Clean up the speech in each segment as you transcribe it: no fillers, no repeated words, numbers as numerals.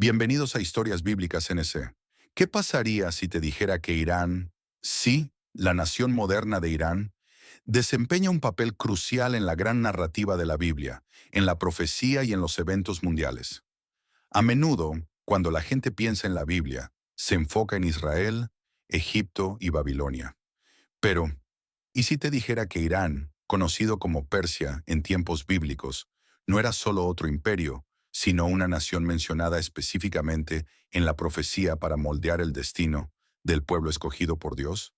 Bienvenidos a Historias Bíblicas NC. ¿Qué pasaría si te dijera que Irán, sí, la nación moderna de Irán, desempeña un papel crucial en la gran narrativa de la Biblia, en la profecía y en los eventos mundiales? A menudo, cuando la gente piensa en la Biblia, se enfoca en Israel, Egipto y Babilonia. Pero, ¿y si te dijera que Irán, conocido como Persia en tiempos bíblicos, no era solo otro imperio, sino una nación mencionada específicamente en la profecía para moldear el destino del pueblo escogido por Dios?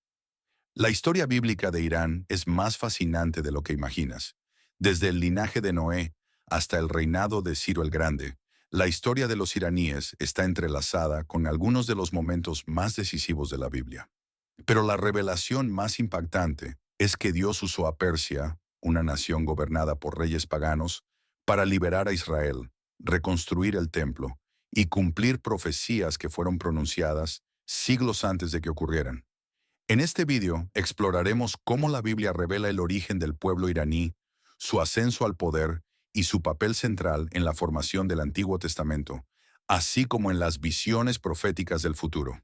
La historia bíblica de Irán es más fascinante de lo que imaginas. Desde el linaje de Noé hasta el reinado de Ciro el Grande, la historia de los iraníes está entrelazada con algunos de los momentos más decisivos de la Biblia. Pero la revelación más impactante es que Dios usó a Persia, una nación gobernada por reyes paganos, para liberar a Israel, reconstruir el templo y cumplir profecías que fueron pronunciadas siglos antes de que ocurrieran. En este video exploraremos cómo la Biblia revela el origen del pueblo iraní, su ascenso al poder y su papel central en la formación del Antiguo Testamento, así como en las visiones proféticas del futuro.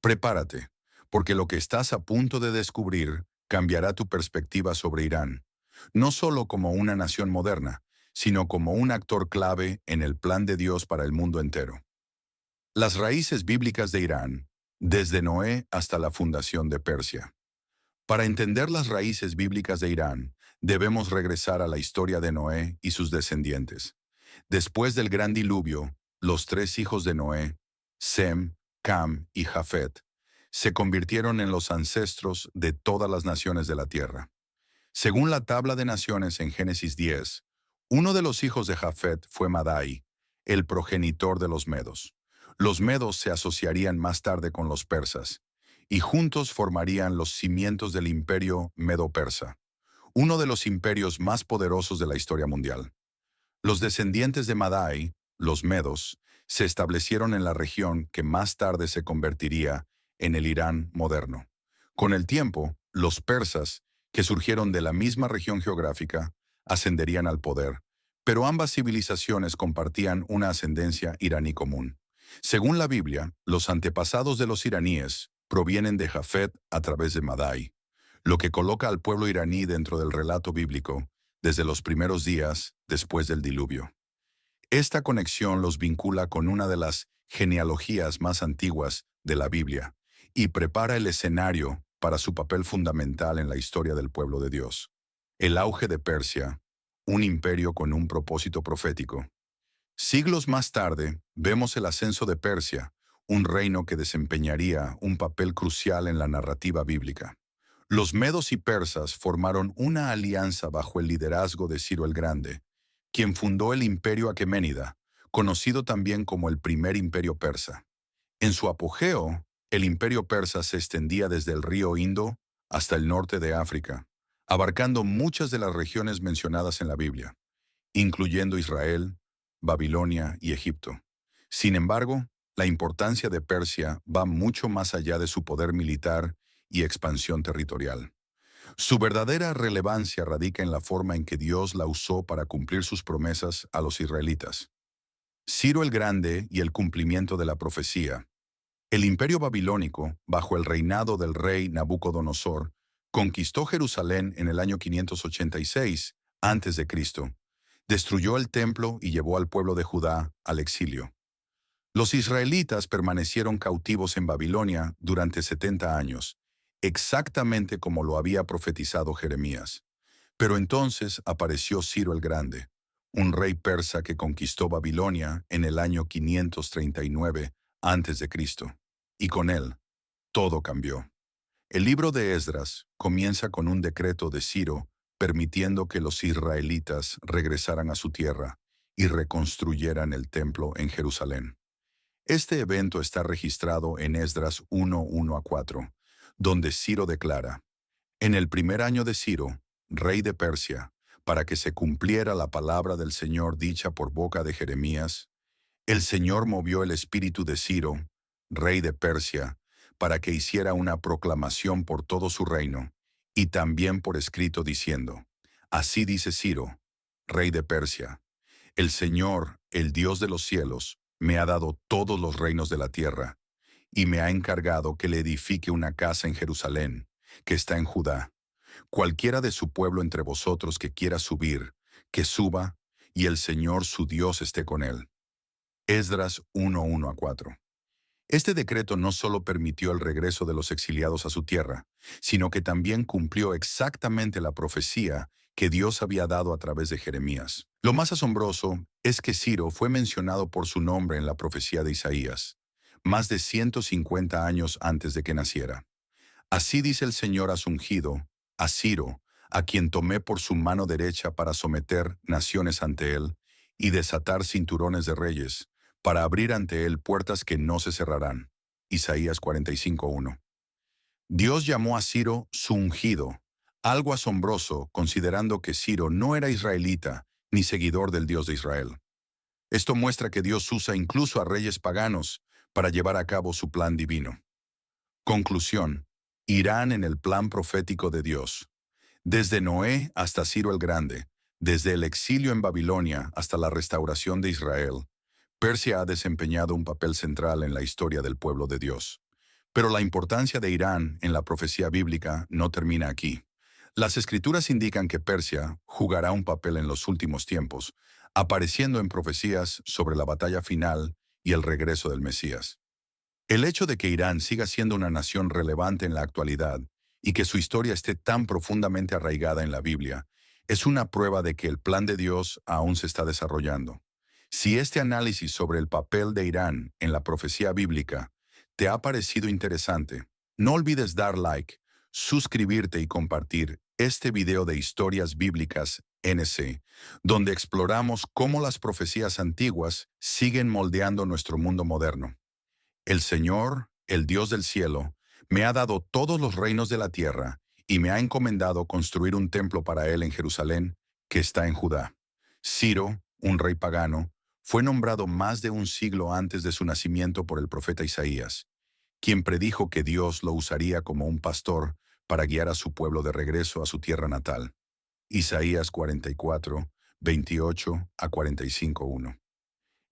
Prepárate, porque lo que estás a punto de descubrir cambiará tu perspectiva sobre Irán, no solo como una nación moderna, sino como un actor clave en el plan de Dios para el mundo entero. Las raíces bíblicas de Irán, desde Noé hasta la fundación de Persia. Para entender las raíces bíblicas de Irán, debemos regresar a la historia de Noé y sus descendientes. Después del gran diluvio, los tres hijos de Noé, Sem, Cam y Jafet, se convirtieron en los ancestros de todas las naciones de la tierra. Según la tabla de naciones en Génesis 10, uno de los hijos de Jafet fue Madai, el progenitor de los medos. Los medos se asociarían más tarde con los persas, y juntos formarían los cimientos del imperio medo-persa, uno de los imperios más poderosos de la historia mundial. Los descendientes de Madai, los medos, se establecieron en la región que más tarde se convertiría en el Irán moderno. Con el tiempo, los persas, que surgieron de la misma región geográfica, ascenderían al poder, pero ambas civilizaciones compartían una ascendencia iraní común. Según la Biblia, los antepasados de los iraníes provienen de Jafet a través de Madai, lo que coloca al pueblo iraní dentro del relato bíblico desde los primeros días después del diluvio. Esta conexión los vincula con una de las genealogías más antiguas de la Biblia y prepara el escenario para su papel fundamental en la historia del pueblo de Dios. El auge de Persia, un imperio con un propósito profético. Siglos más tarde, vemos el ascenso de Persia, un reino que desempeñaría un papel crucial en la narrativa bíblica. Los medos y persas formaron una alianza bajo el liderazgo de Ciro el Grande, quien fundó el imperio aqueménida, conocido también como el primer imperio persa. En su apogeo, el imperio persa se extendía desde el río Indo hasta el norte de África, abarcando muchas de las regiones mencionadas en la Biblia, incluyendo Israel, Babilonia y Egipto. Sin embargo, la importancia de Persia va mucho más allá de su poder militar y expansión territorial. Su verdadera relevancia radica en la forma en que Dios la usó para cumplir sus promesas a los israelitas. Ciro el Grande y el cumplimiento de la profecía. El imperio babilónico, bajo el reinado del rey Nabucodonosor, conquistó Jerusalén en el año 586 a.C., destruyó el templo y llevó al pueblo de Judá al exilio. Los israelitas permanecieron cautivos en Babilonia durante 70 años, exactamente como lo había profetizado Jeremías. Pero entonces apareció Ciro el Grande, un rey persa que conquistó Babilonia en el año 539 a.C., y con él, todo cambió. El libro de Esdras comienza con un decreto de Ciro permitiendo que los israelitas regresaran a su tierra y reconstruyeran el templo en Jerusalén. Este evento está registrado en Esdras 1:1-4, donde Ciro declara: En el primer año de Ciro, rey de Persia, para que se cumpliera la palabra del Señor dicha por boca de Jeremías, el Señor movió el espíritu de Ciro, rey de Persia, para que hiciera una proclamación por todo su reino, y también por escrito diciendo: Así dice Ciro, rey de Persia, el Señor, el Dios de los cielos, me ha dado todos los reinos de la tierra, y me ha encargado que le edifique una casa en Jerusalén, que está en Judá. Cualquiera de su pueblo entre vosotros que quiera subir, que suba, y el Señor su Dios esté con él. Esdras 1:1-4. Este decreto no solo permitió el regreso de los exiliados a su tierra, sino que también cumplió exactamente la profecía que Dios había dado a través de Jeremías. Lo más asombroso es que Ciro fue mencionado por su nombre en la profecía de Isaías, más de 150 años antes de que naciera. Así dice el Señor a su ungido, a Ciro, a quien tomé por su mano derecha para someter naciones ante él y desatar cinturones de reyes, para abrir ante él puertas que no se cerrarán. Isaías 45:1. Dios llamó a Ciro su ungido, algo asombroso considerando que Ciro no era israelita ni seguidor del Dios de Israel. Esto muestra que Dios usa incluso a reyes paganos para llevar a cabo su plan divino. Conclusión: Irán en el plan profético de Dios. Desde Noé hasta Ciro el Grande, desde el exilio en Babilonia hasta la restauración de Israel, Persia ha desempeñado un papel central en la historia del pueblo de Dios. Pero la importancia de Irán en la profecía bíblica no termina aquí. Las escrituras indican que Persia jugará un papel en los últimos tiempos, apareciendo en profecías sobre la batalla final y el regreso del Mesías. El hecho de que Irán siga siendo una nación relevante en la actualidad y que su historia esté tan profundamente arraigada en la Biblia es una prueba de que el plan de Dios aún se está desarrollando. Si este análisis sobre el papel de Irán en la profecía bíblica te ha parecido interesante, no olvides dar like, suscribirte y compartir este video de Historias Bíblicas NC, donde exploramos cómo las profecías antiguas siguen moldeando nuestro mundo moderno. El Señor, el Dios del cielo, me ha dado todos los reinos de la tierra y me ha encomendado construir un templo para él en Jerusalén, que está en Judá. Ciro, un rey pagano, fue nombrado más de un siglo antes de su nacimiento por el profeta Isaías, quien predijo que Dios lo usaría como un pastor para guiar a su pueblo de regreso a su tierra natal. Isaías 44, 28-45:1.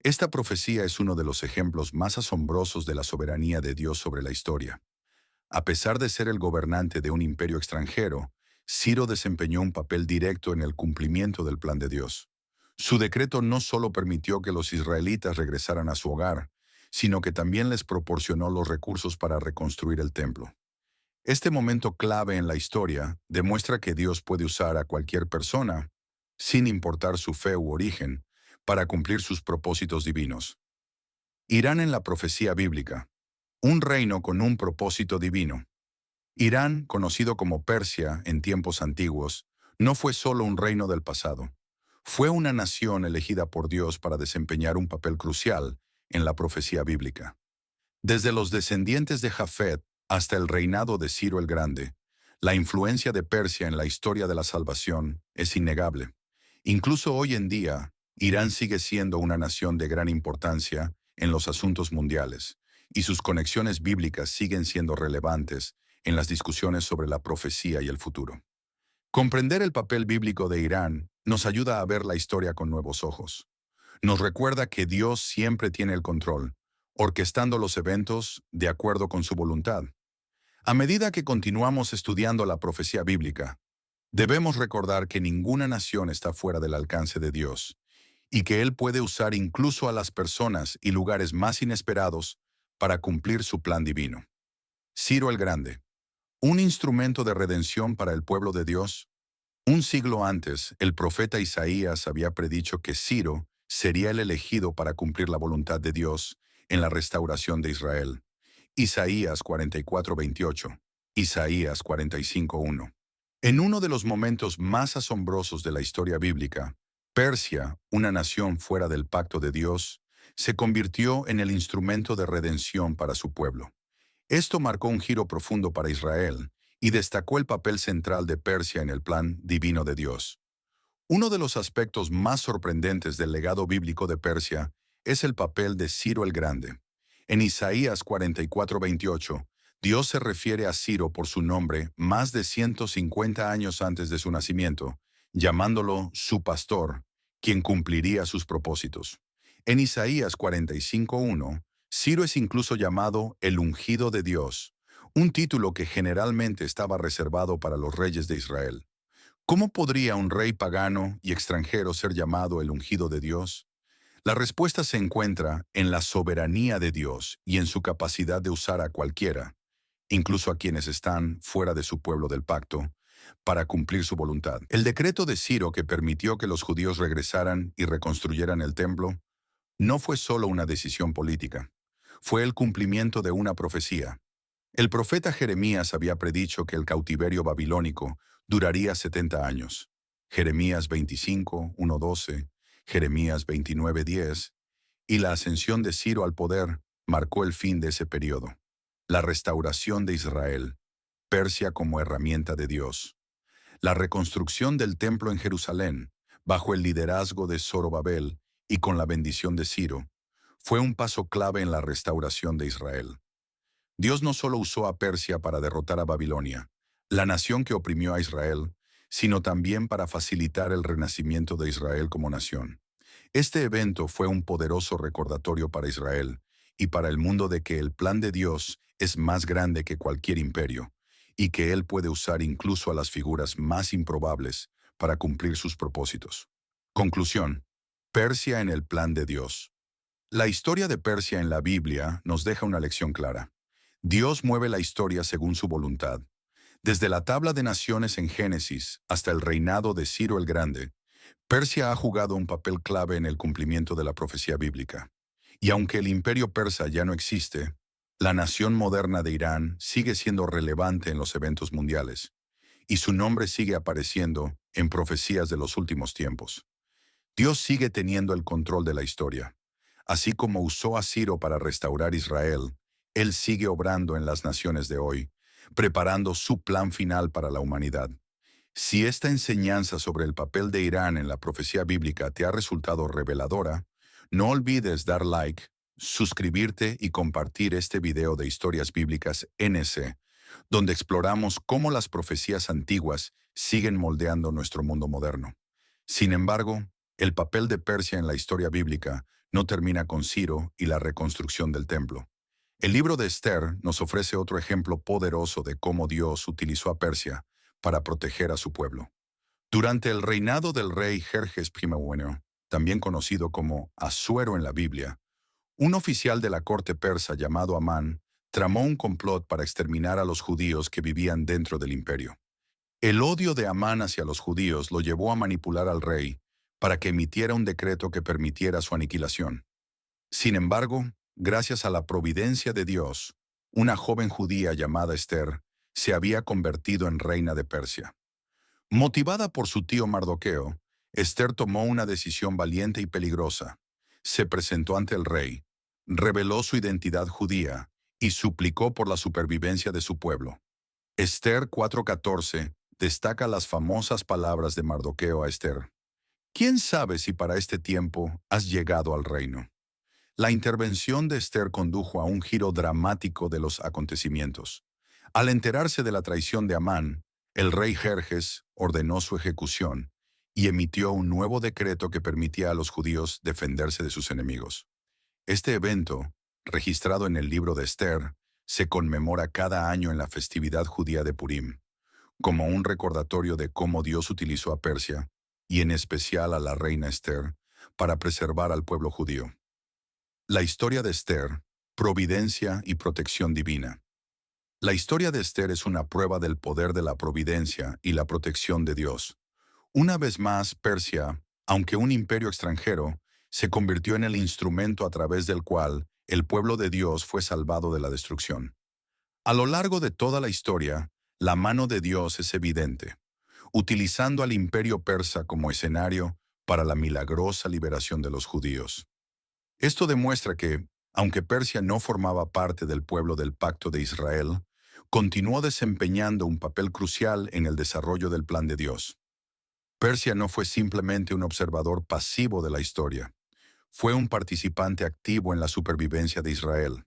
Esta profecía es uno de los ejemplos más asombrosos de la soberanía de Dios sobre la historia. A pesar de ser el gobernante de un imperio extranjero, Ciro desempeñó un papel directo en el cumplimiento del plan de Dios. Su decreto no solo permitió que los israelitas regresaran a su hogar, sino que también les proporcionó los recursos para reconstruir el templo. Este momento clave en la historia demuestra que Dios puede usar a cualquier persona, sin importar su fe u origen, para cumplir sus propósitos divinos. Irán en la profecía bíblica. Un reino con un propósito divino. Irán, conocido como Persia en tiempos antiguos, no fue solo un reino del pasado. Fue una nación elegida por Dios para desempeñar un papel crucial en la profecía bíblica. Desde los descendientes de Jafet hasta el reinado de Ciro el Grande, la influencia de Persia en la historia de la salvación es innegable. Incluso hoy en día, Irán sigue siendo una nación de gran importancia en los asuntos mundiales, y sus conexiones bíblicas siguen siendo relevantes en las discusiones sobre la profecía y el futuro. Comprender el papel bíblico de Irán nos ayuda a ver la historia con nuevos ojos. Nos recuerda que Dios siempre tiene el control, orquestando los eventos de acuerdo con su voluntad. A medida que continuamos estudiando la profecía bíblica, debemos recordar que ninguna nación está fuera del alcance de Dios, y que Él puede usar incluso a las personas y lugares más inesperados para cumplir su plan divino. Ciro el Grande, un instrumento de redención para el pueblo de Dios. Un siglo antes, el profeta Isaías había predicho que Ciro sería el elegido para cumplir la voluntad de Dios en la restauración de Israel. Isaías 44:28, Isaías 45:1. En uno de los momentos más asombrosos de la historia bíblica, Persia, una nación fuera del pacto de Dios, se convirtió en el instrumento de redención para su pueblo. Esto marcó un giro profundo para Israel y destacó el papel central de Persia en el plan divino de Dios. Uno de los aspectos más sorprendentes del legado bíblico de Persia es el papel de Ciro el Grande. En Isaías 44:28, Dios se refiere a Ciro por su nombre más de 150 años antes de su nacimiento, llamándolo su pastor, quien cumpliría sus propósitos. En Isaías 45:1, Ciro es incluso llamado el ungido de Dios, un título que generalmente estaba reservado para los reyes de Israel. ¿Cómo podría un rey pagano y extranjero ser llamado el ungido de Dios? La respuesta se encuentra en la soberanía de Dios y en su capacidad de usar a cualquiera, incluso a quienes están fuera de su pueblo del pacto, para cumplir su voluntad. El decreto de Ciro que permitió que los judíos regresaran y reconstruyeran el templo no fue solo una decisión política, fue el cumplimiento de una profecía. El profeta Jeremías había predicho que el cautiverio babilónico duraría 70 años. Jeremías 25:1-12, Jeremías 29:10, y la ascensión de Ciro al poder marcó el fin de ese periodo. La restauración de Israel, Persia como herramienta de Dios. La reconstrucción del templo en Jerusalén, bajo el liderazgo de Zorobabel y con la bendición de Ciro, fue un paso clave en la restauración de Israel. Dios no solo usó a Persia para derrotar a Babilonia, la nación que oprimió a Israel, sino también para facilitar el renacimiento de Israel como nación. Este evento fue un poderoso recordatorio para Israel y para el mundo de que el plan de Dios es más grande que cualquier imperio y que Él puede usar incluso a las figuras más improbables para cumplir sus propósitos. Conclusión. Persia en el plan de Dios. La historia de Persia en la Biblia nos deja una lección clara. Dios mueve la historia según su voluntad. Desde la tabla de naciones en Génesis hasta el reinado de Ciro el Grande, Persia ha jugado un papel clave en el cumplimiento de la profecía bíblica. Y aunque el imperio persa ya no existe, la nación moderna de Irán sigue siendo relevante en los eventos mundiales, y su nombre sigue apareciendo en profecías de los últimos tiempos. Dios sigue teniendo el control de la historia. Así como usó a Ciro para restaurar Israel, Él sigue obrando en las naciones de hoy, preparando su plan final para la humanidad. Si esta enseñanza sobre el papel de Irán en la profecía bíblica te ha resultado reveladora, no olvides dar like, suscribirte y compartir este video de Historias Bíblicas NC, donde exploramos cómo las profecías antiguas siguen moldeando nuestro mundo moderno. Sin embargo, el papel de Persia en la historia bíblica no termina con Ciro y la reconstrucción del templo. El libro de Esther nos ofrece otro ejemplo poderoso de cómo Dios utilizó a Persia para proteger a su pueblo. Durante el reinado del rey Jerjes I, también conocido como Asuero en la Biblia, un oficial de la corte persa llamado Amán tramó un complot para exterminar a los judíos que vivían dentro del imperio. El odio de Amán hacia los judíos lo llevó a manipular al rey para que emitiera un decreto que permitiera su aniquilación. Sin embargo, gracias a la providencia de Dios, una joven judía llamada Esther se había convertido en reina de Persia. Motivada por su tío Mardoqueo, Esther tomó una decisión valiente y peligrosa. Se presentó ante el rey, reveló su identidad judía y suplicó por la supervivencia de su pueblo. Esther 4:14 destaca las famosas palabras de Mardoqueo a Esther. ¿Quién sabe si para este tiempo has llegado al reino? La intervención de Esther condujo a un giro dramático de los acontecimientos. Al enterarse de la traición de Amán, el rey Jerjes ordenó su ejecución y emitió un nuevo decreto que permitía a los judíos defenderse de sus enemigos. Este evento, registrado en el libro de Esther, se conmemora cada año en la festividad judía de Purim, como un recordatorio de cómo Dios utilizó a Persia, y en especial a la reina Esther, para preservar al pueblo judío. La historia de Esther, providencia y protección divina. La historia de Esther es una prueba del poder de la providencia y la protección de Dios. Una vez más, Persia, aunque un imperio extranjero, se convirtió en el instrumento a través del cual el pueblo de Dios fue salvado de la destrucción. A lo largo de toda la historia, la mano de Dios es evidente, utilizando al imperio persa como escenario para la milagrosa liberación de los judíos. Esto demuestra que, aunque Persia no formaba parte del pueblo del pacto de Israel, continuó desempeñando un papel crucial en el desarrollo del plan de Dios. Persia no fue simplemente un observador pasivo de la historia, fue un participante activo en la supervivencia de Israel,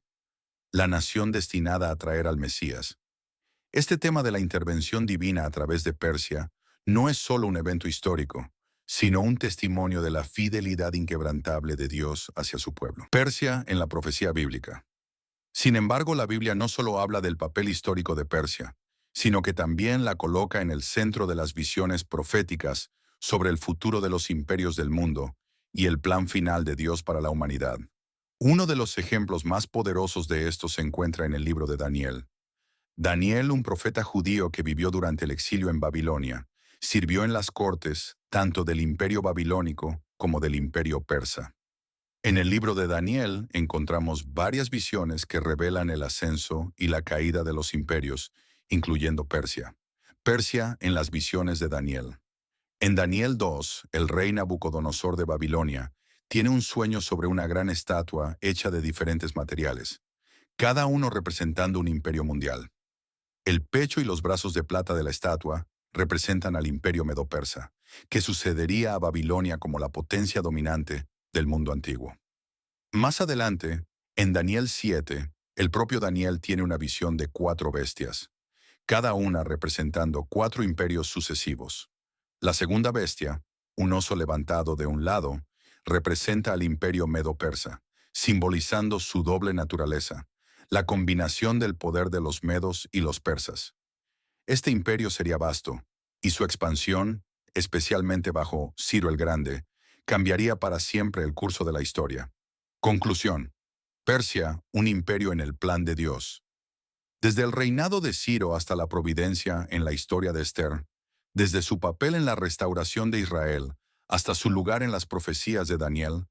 la nación destinada a traer al Mesías. Este tema de la intervención divina a través de Persia no es solo un evento histórico, sino un testimonio de la fidelidad inquebrantable de Dios hacia su pueblo. Persia en la profecía bíblica. Sin embargo, la Biblia no solo habla del papel histórico de Persia, sino que también la coloca en el centro de las visiones proféticas sobre el futuro de los imperios del mundo y el plan final de Dios para la humanidad. Uno de los ejemplos más poderosos de esto se encuentra en el libro de Daniel. Daniel, un profeta judío que vivió durante el exilio en Babilonia, sirvió en las cortes tanto del imperio babilónico como del imperio persa. En el libro de Daniel encontramos varias visiones que revelan el ascenso y la caída de los imperios, incluyendo Persia. Persia en las visiones de Daniel. En Daniel 2, el rey Nabucodonosor de Babilonia tiene un sueño sobre una gran estatua hecha de diferentes materiales, cada uno representando un imperio mundial. El pecho y los brazos de plata de la estatua representan al imperio medo-persa, que sucedería a Babilonia como la potencia dominante del mundo antiguo. Más adelante, en Daniel 7, el propio Daniel tiene una visión de 4 bestias, cada una representando 4 imperios sucesivos. La segunda bestia, un oso levantado de un lado, representa al imperio medo-persa, simbolizando su doble naturaleza, la combinación del poder de los medos y los persas. Este imperio sería vasto, y su expansión, especialmente bajo Ciro el Grande, cambiaría para siempre el curso de la historia. Conclusión. Persia, un imperio en el plan de Dios. Desde el reinado de Ciro hasta la providencia en la historia de Esther, desde su papel en la restauración de Israel hasta su lugar en las profecías de Daniel,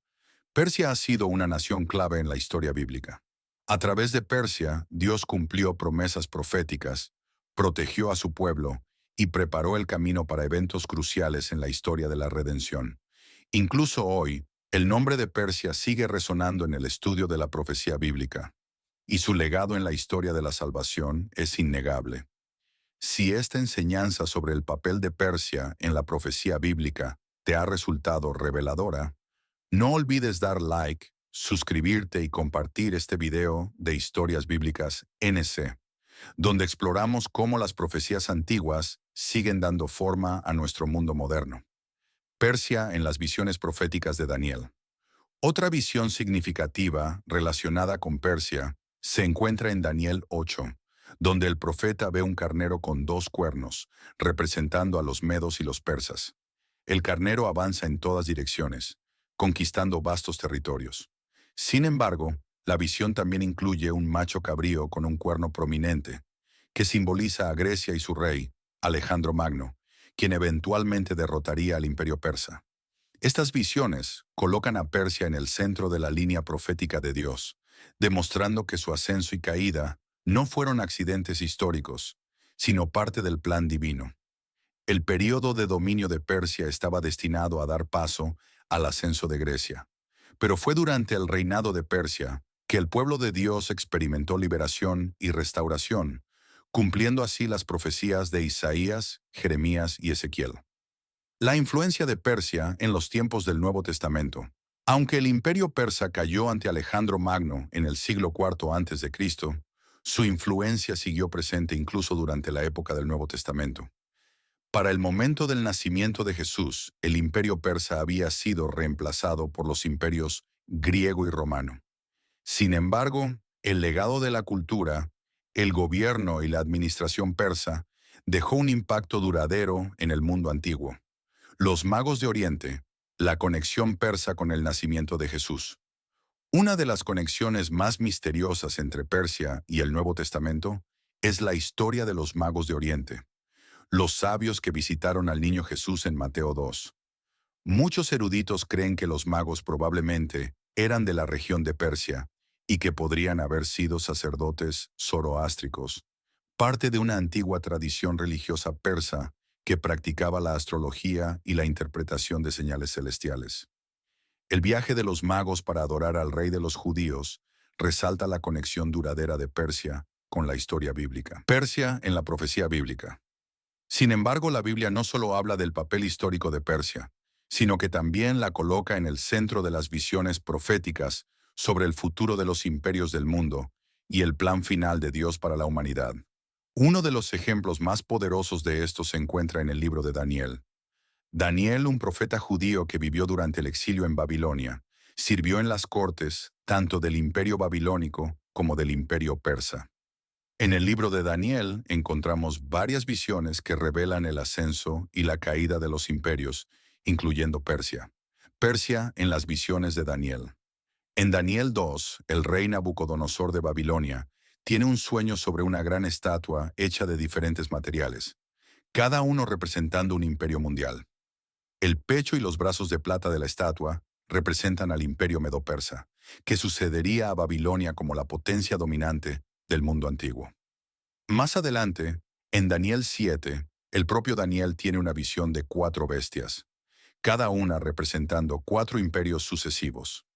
Persia ha sido una nación clave en la historia bíblica. A través de Persia, Dios cumplió promesas proféticas, protegió a su pueblo y preparó el camino para eventos cruciales en la historia de la redención. Incluso hoy, el nombre de Persia sigue resonando en el estudio de la profecía bíblica, y su legado en la historia de la salvación es innegable. Si esta enseñanza sobre el papel de Persia en la profecía bíblica te ha resultado reveladora, no olvides dar like, suscribirte y compartir este video de Historias Bíblicas NC, donde exploramos cómo las profecías antiguas siguen dando forma a nuestro mundo moderno. Persia en las visiones proféticas de Daniel. Otra visión significativa relacionada con Persia se encuentra en Daniel 8, donde el profeta ve un carnero con 2 cuernos, representando a los medos y los persas. El carnero avanza en todas direcciones, conquistando vastos territorios. Sin embargo, la visión también incluye un macho cabrío con un cuerno prominente, que simboliza a Grecia y su rey, Alejandro Magno, quien eventualmente derrotaría al imperio persa. Estas visiones colocan a Persia en el centro de la línea profética de Dios, demostrando que su ascenso y caída no fueron accidentes históricos, sino parte del plan divino. El período de dominio de Persia estaba destinado a dar paso al ascenso de Grecia, pero fue durante el reinado de Persia que el pueblo de Dios experimentó liberación y restauración, cumpliendo así las profecías de Isaías, Jeremías y Ezequiel. La influencia de Persia en los tiempos del Nuevo Testamento. Aunque el imperio persa cayó ante Alejandro Magno en el siglo IV a.C., su influencia siguió presente incluso durante la época del Nuevo Testamento. Para el momento del nacimiento de Jesús, el imperio persa había sido reemplazado por los imperios griego y romano. Sin embargo, el legado de la cultura, el gobierno y la administración persa dejó un impacto duradero en el mundo antiguo. Los magos de Oriente, la conexión persa con el nacimiento de Jesús. Una de las conexiones más misteriosas entre Persia y el Nuevo Testamento es la historia de los magos de Oriente, los sabios que visitaron al niño Jesús en Mateo 2. Muchos eruditos creen que los magos probablemente eran de la región de Persia y que podrían haber sido sacerdotes zoroástricos, parte de una antigua tradición religiosa persa que practicaba la astrología y la interpretación de señales celestiales. El viaje de los magos para adorar al rey de los judíos resalta la conexión duradera de Persia con la historia bíblica. Persia en la profecía bíblica. Sin embargo, la Biblia no solo habla del papel histórico de Persia, sino que también la coloca en el centro de las visiones proféticas sobre el futuro de los imperios del mundo y el plan final de Dios para la humanidad. Uno de los ejemplos más poderosos de esto se encuentra en el libro de Daniel. Daniel, un profeta judío que vivió durante el exilio en Babilonia, sirvió en las cortes tanto del imperio babilónico como del imperio persa. En el libro de Daniel encontramos varias visiones que revelan el ascenso y la caída de los imperios, incluyendo Persia. Persia en las visiones de Daniel. En Daniel 2, el rey Nabucodonosor de Babilonia tiene un sueño sobre una gran estatua hecha de diferentes materiales, cada uno representando un imperio mundial. El pecho y los brazos de plata de la estatua representan al imperio medo-persa, que sucedería a Babilonia como la potencia dominante del mundo antiguo. Más adelante, en Daniel 7, el propio Daniel tiene una visión de 4 bestias, cada una representando 4 imperios sucesivos.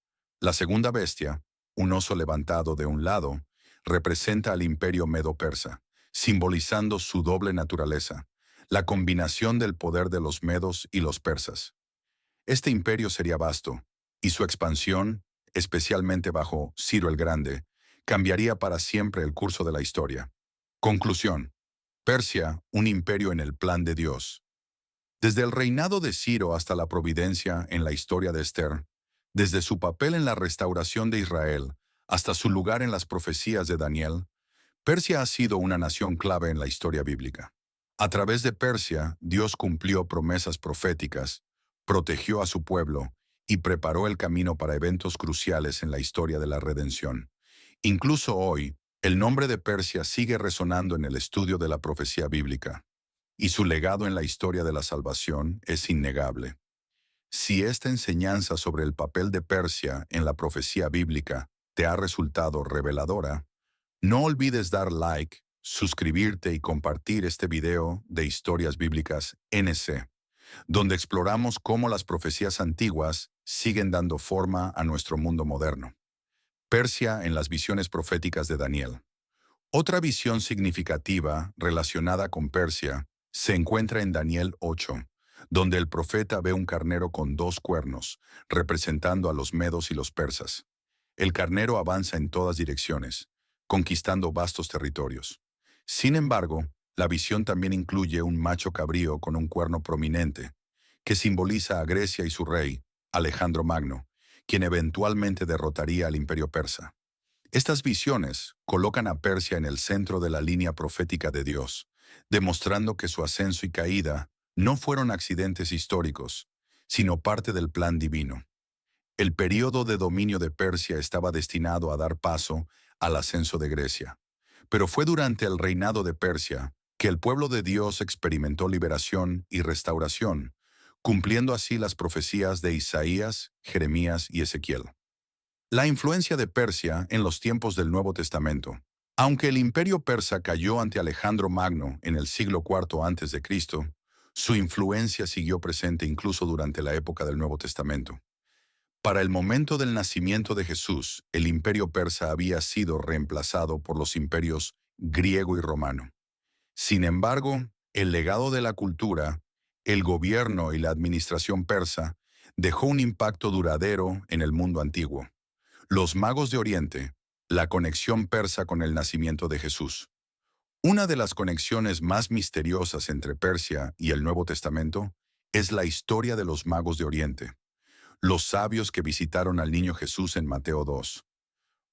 La segunda bestia, un oso levantado de un lado, representa al imperio medo-persa, simbolizando su doble naturaleza, la combinación del poder de los medos y los persas. Este imperio sería vasto, y su expansión, especialmente bajo Ciro el Grande, cambiaría para siempre el curso de la historia. Conclusión. Persia, un imperio en el plan de Dios. Desde el reinado de Ciro hasta la providencia en la historia de Esther, desde su papel en la restauración de Israel hasta su lugar en las profecías de Daniel, Persia ha sido una nación clave en la historia bíblica. A través de Persia, Dios cumplió promesas proféticas, protegió a su pueblo y preparó el camino para eventos cruciales en la historia de la redención. Incluso hoy, el nombre de Persia sigue resonando en el estudio de la profecía bíblica, y su legado en la historia de la salvación es innegable. Si esta enseñanza sobre el papel de Persia en la profecía bíblica te ha resultado reveladora, no olvides dar like, suscribirte y compartir este video de Historias Bíblicas NC, donde exploramos cómo las profecías antiguas siguen dando forma a nuestro mundo moderno. Persia en las visiones proféticas de Daniel. Otra visión significativa relacionada con Persia se encuentra en Daniel 8, donde el profeta ve un carnero con 2 cuernos, representando a los medos y los persas. El carnero avanza en todas direcciones, conquistando vastos territorios. Sin embargo, la visión también incluye un macho cabrío con un cuerno prominente, que simboliza a Grecia y su rey, Alejandro Magno, quien eventualmente derrotaría al imperio persa. Estas visiones colocan a Persia en el centro de la línea profética de Dios, demostrando que su ascenso y caída no fueron accidentes históricos, sino parte del plan divino. El período de dominio de Persia estaba destinado a dar paso al ascenso de Grecia, pero fue durante el reinado de Persia que el pueblo de Dios experimentó liberación y restauración, cumpliendo así las profecías de Isaías, Jeremías y Ezequiel. La influencia de Persia en los tiempos del Nuevo Testamento. Aunque el imperio persa cayó ante Alejandro Magno en el siglo IV a.C., su influencia siguió presente incluso durante la época del Nuevo Testamento. Para el momento del nacimiento de Jesús, el imperio persa había sido reemplazado por los imperios griego y romano. Sin embargo, el legado de la cultura, el gobierno y la administración persa dejó un impacto duradero en el mundo antiguo. Los magos de Oriente, la conexión persa con el nacimiento de Jesús. Una de las conexiones más misteriosas entre Persia y el Nuevo Testamento es la historia de los magos de Oriente, los sabios que visitaron al niño Jesús en Mateo 2.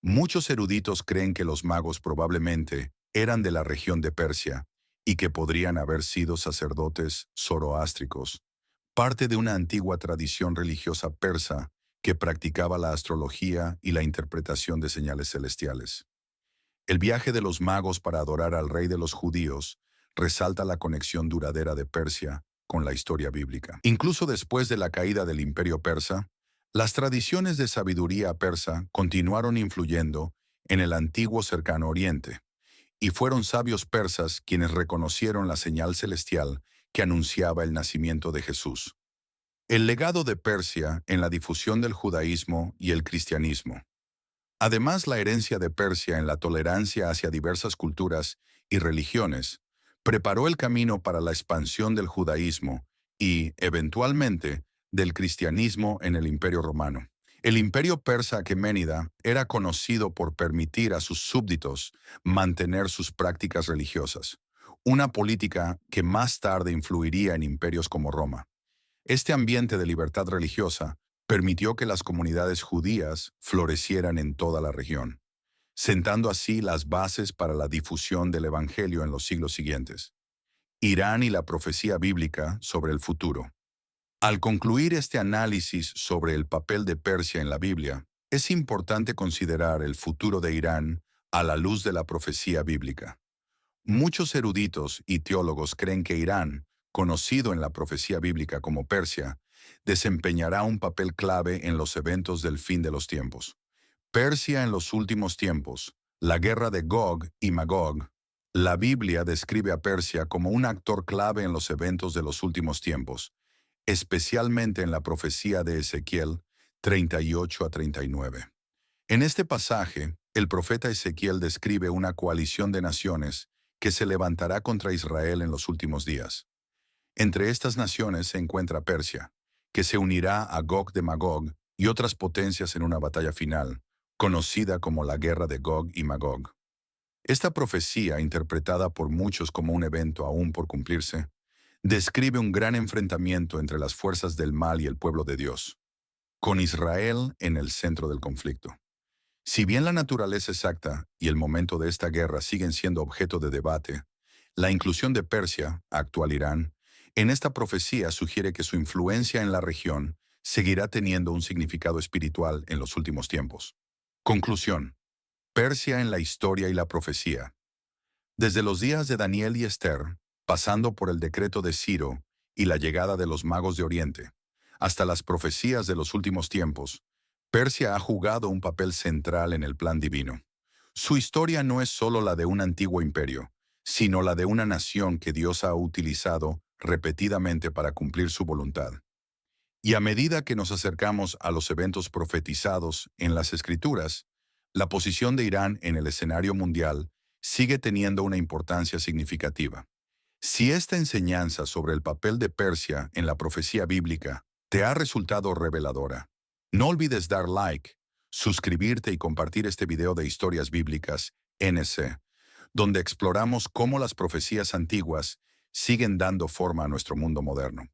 Muchos eruditos creen que los magos probablemente eran de la región de Persia y que podrían haber sido sacerdotes zoroástricos, parte de una antigua tradición religiosa persa que practicaba la astrología y la interpretación de señales celestiales. El viaje de los magos para adorar al rey de los judíos resalta la conexión duradera de Persia con la historia bíblica. Incluso después de la caída del imperio persa, las tradiciones de sabiduría persa continuaron influyendo en el antiguo cercano oriente, y fueron sabios persas quienes reconocieron la señal celestial que anunciaba el nacimiento de Jesús. El legado de Persia en la difusión del judaísmo y el cristianismo. Además, la herencia de Persia en la tolerancia hacia diversas culturas y religiones preparó el camino para la expansión del judaísmo y, eventualmente, del cristianismo en el Imperio Romano. El imperio persa aqueménida era conocido por permitir a sus súbditos mantener sus prácticas religiosas, una política que más tarde influiría en imperios como Roma. Este ambiente de libertad religiosa permitió que las comunidades judías florecieran en toda la región, sentando así las bases para la difusión del Evangelio en los siglos siguientes. Irán y la profecía bíblica sobre el futuro. Al concluir este análisis sobre el papel de Persia en la Biblia, es importante considerar el futuro de Irán a la luz de la profecía bíblica. Muchos eruditos y teólogos creen que Irán, conocido en la profecía bíblica como Persia, desempeñará un papel clave en los eventos del fin de los tiempos. Persia en los últimos tiempos, la guerra de Gog y Magog. La Biblia describe a Persia como un actor clave en los eventos de los últimos tiempos, especialmente en la profecía de Ezequiel 38 a 39. En este pasaje, el profeta Ezequiel describe una coalición de naciones que se levantará contra Israel en los últimos días. Entre estas naciones se encuentra Persia, que se unirá a Gog de Magog y otras potencias en una batalla final, conocida como la Guerra de Gog y Magog. Esta profecía, interpretada por muchos como un evento aún por cumplirse, describe un gran enfrentamiento entre las fuerzas del mal y el pueblo de Dios, con Israel en el centro del conflicto. Si bien la naturaleza exacta y el momento de esta guerra siguen siendo objeto de debate, la inclusión de Persia, actual Irán, en esta profecía sugiere que su influencia en la región seguirá teniendo un significado espiritual en los últimos tiempos. Conclusión. Persia en la historia y la profecía. Desde los días de Daniel y Esther, pasando por el decreto de Ciro y la llegada de los magos de Oriente, hasta las profecías de los últimos tiempos, Persia ha jugado un papel central en el plan divino. Su historia no es solo la de un antiguo imperio, sino la de una nación que Dios ha utilizado repetidamente para cumplir su voluntad. Y a medida que nos acercamos a los eventos profetizados en las Escrituras, la posición de Irán en el escenario mundial sigue teniendo una importancia significativa. Si esta enseñanza sobre el papel de Persia en la profecía bíblica te ha resultado reveladora, no olvides dar like, suscribirte y compartir este video de Historias Bíblicas NC, donde exploramos cómo las profecías antiguas siguen dando forma a nuestro mundo moderno.